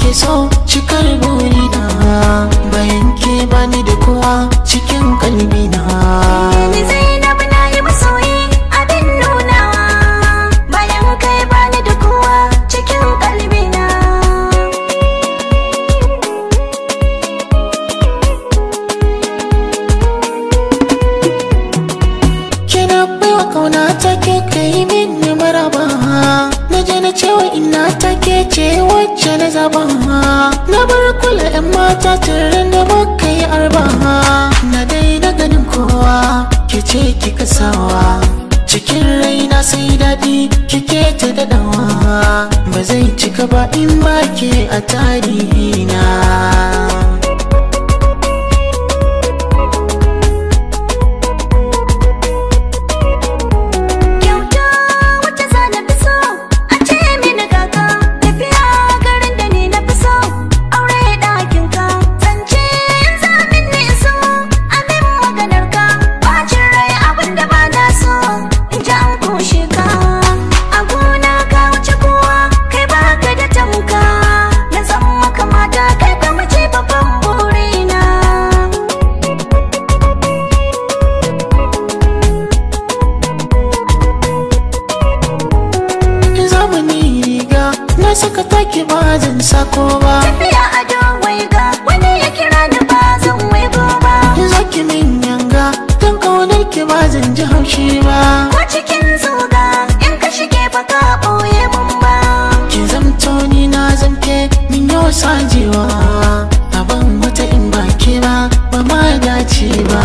ke so cikar burina, bayan ke bani da kowa cikin kalbina. Ni Zainab na yi masoyi abin nunawa, bayan kai bani da kowa cikin kalbina. Kina baiwa kauna take kai min maraba, na je na cewa ina take ce wacce na zaba. Na bar kula 'yan mata tare da muka yi arba, na daina ganin kowa ke ce kika sawa cikin raina, sai daɗi kike ta daɗawa. Ba zai cika ba in ba ke a tarihina. Na saka take ba zan sako ba, tafiya a dowai ga wani ya kira ni ba zan waigo ba. zaki min yanga don kaunar ki ba zan ji haushi ba. Ko cikin zuga in ka shige ba ka ɓoye mun ba. Ki zamto ni na zamke min yau sajewa, abin wata in ba ke ba ba ma dace ba.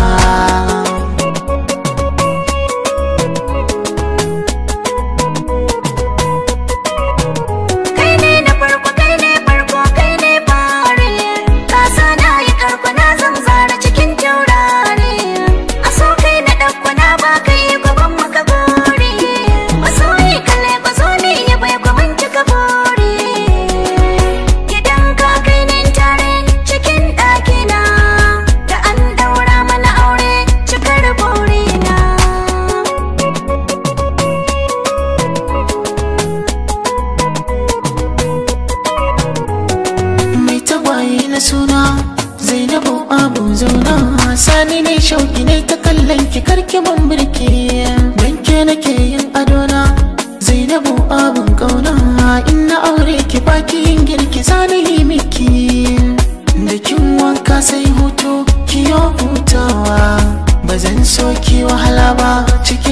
Suna Zainabu Abu zauna, sani ne shauki ne ta kallon ki karki mun birki, dan ke nake yin adona. Zainabu abun kauna, in na aure ki baki yin girki sani miki, da kin wanka sai hutu ki yo hutawa. Ba zan so ki wahala ba cikin